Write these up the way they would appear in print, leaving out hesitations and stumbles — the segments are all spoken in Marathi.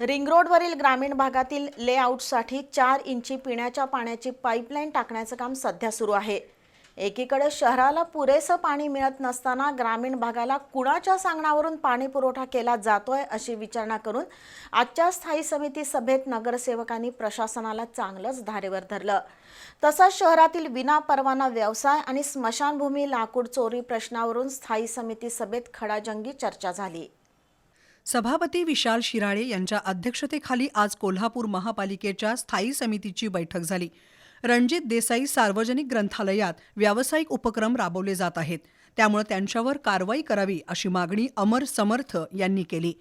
रिंग रोडवरील ग्रामीण भागातील लेआउटसाठी 4 इंची पिण्याच्या पाण्याची पाईपलाईन टाकण्याचं काम सध्या सुरू आहे। एकीकडे शहराला पुरेसं पाणी मिळत नसताना ग्रामीण भागाला कुणाच्या सांगण्यावरून पाणी पुरवठा केला जातोय अशी विचारणा करून आजच्या स्थायी समिती सभेत नगरसेवकांनी प्रशासनाला चांगलंच धारेवर धरलं। तसंच शहरातील विनापरवाना व्यवसाय आणि स्मशानभूमी लाकूड चोरी प्रश्नावरून स्थायी समिती सभेत खडाजंगी चर्चा झाली। सभापती विशाल शिराळे यांच्या अध्यक्षतेखाली आज कोल्हापूर महापालिकेच्या स्थायी समितीची बैठक झाली। रणजित देसाई सार्वजनिक ग्रंथालयात व्यावसायिक उपक्रम राबवले जात आहेत, त्यामुळे त्यांच्यावर कारवाई करावी अशी मागणी अमर समर्थ यांनी केली।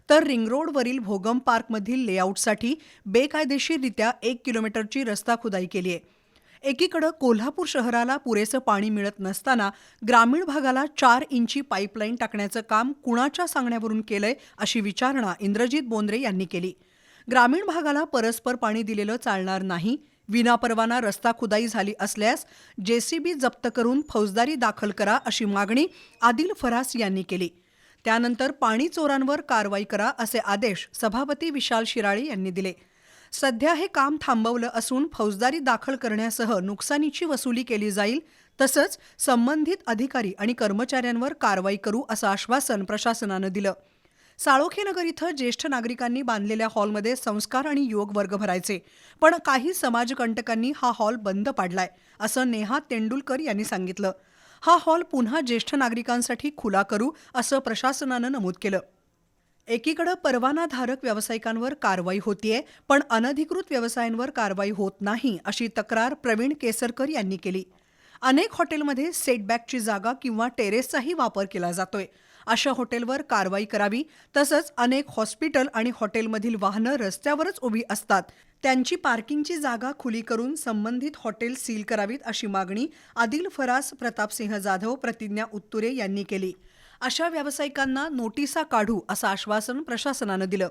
तर रिंग रोडवरील भोगम पार्कमधील लेआउटसाठी बेकायदेशीररित्या 1 किलोमीटरची रस्ता खुदाई केली आहे। एकीकडे कोल्हापूर शहराला पुरेसं पाणी मिळत नसताना ग्रामीण भागाला 4 इंची पाईपलाईन टाकण्याचं काम कुणाच्या सांगण्यावरून केलंय अशी विचारणा इंद्रजित बोंद्रे यांनी केली। ग्रामीण भागाला परस्पर पाणी दिलेलं चालणार नाही, विनापरवाना रस्ता खुदाई झाली असल्यास जेसीबी जप्त करून फौजदारी दाखल करा अशी मागणी आदिल फरास यांनी केली। त्यानंतर पाणी चोरांवर कारवाई करा असे आदेश सभापती विशाल शिराळे यांनी दिले। सध्या हे काम थांबवलं असून फौजदारी दाखल करण्यासह नुकसानीची वसुली केली जाईल, तसंच संबंधित अधिकारी आणि कर्मचाऱ्यांवर कारवाई करू असं आश्वासन प्रशासनानं दिलं। साळोखेनगर इथं ज्येष्ठ नागरिकांनी बांधलेल्या हॉलमध्ये संस्कार आणि योग वर्ग भरायचे, पण काही समाजकंटकांनी हा हॉल बंद पाडलाय असं नेहा तेंडुलकर यांनी सांगितलं। हा हॉल पुन्हा ज्येष्ठ नागरिकांसाठी खुला करू असं प्रशासनानं नमूद केलं। एकीकडे परवानाधारक व्यावसायिकांवर कारवाई होतीये, पण अनधिकृत व्यवसायांवर कारवाई होत नाही अशी तक्रार प्रवीण केसरकर यांनी केली। अनेक हॉटेलमध्ये सेटबॅकची जागा किंवा टेरेसचाही वापर केला जातोय, अशा हॉटेलवर कारवाई करावी। तसंच अनेक हॉस्पिटल आणि हॉटेलमधील वाहनं रस्त्यावरच उभी असतात, त्यांची पार्किंगची जागा खुली करून संबंधित हॉटेल सील करावीत अशी मागणी आदिल फरास, प्रतापसिंह जाधव, प्रतिज्ञा उत्तुरे यांनी केली। अशा व्यावसायिकांना नोटिसा काढू असं आश्वासन प्रशासनानं दिलं।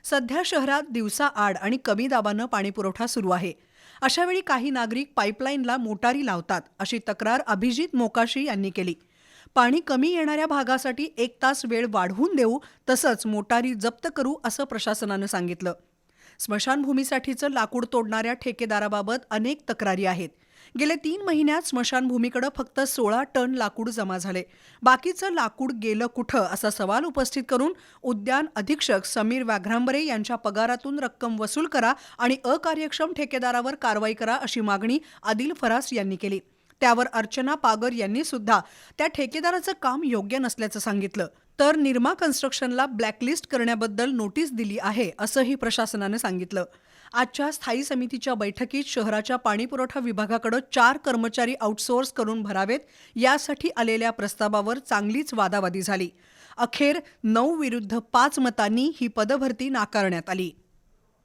सध्या शहरात दिवसाआड आणि कमी दाबानं पाणीपुरवठा सुरू आहे, अशावेळी काही नागरिक पाईपलाईनला मोटारी लावतात अशी तक्रार अभिजित मोकाशी यांनी केली। पाणी कमी येणाऱ्या भागासाठी 1 तास वेळ वाढवून देऊ, तसंच मोटारी जप्त करू असं प्रशासनानं सांगितलं। स्मशानभूमीसाठीचं लाकूड तोडणाऱ्या ठेकेदाराबाबत अनेक तक्रारी आहेत। गेल्या 3 महिन्यात स्मशानभूमीकडे फक्त 16 टन लाकूड जमा झाले, बाकीचं लाकूड गेलं कुठं असा सवाल उपस्थित करून उद्यान अधीक्षक समीर व्याघ्रांबरे यांच्या पगारातून रक्कम वसूल करा आणि अकार्यक्षम ठेकेदारावर कारवाई करा अशी मागणी आदिल फरास यांनी केली। त्यावर अर्चना पागर यांनी सुद्धा त्या ठेकेदाराचं काम योग्य नसल्याचं सांगितलं, तर निर्मा कन्स्ट्रक्शनला ब्लॅकलिस्ट करण्याबद्दल नोटीस दिली आहे असंही प्रशासनानं सांगितलं। आजच्या स्थायी समितीच्या बैठकीत शहराच्या पाणीपुरवठा विभागाकडे 4 कर्मचारी आउटसोर्स करून भरावेत यासाठी आलेल्या प्रस्तावावर चांगलीच वादावादी झाली। अखेर 9 विरुद्ध 5 मतांनी ही पदभरती नाकारण्यात आली।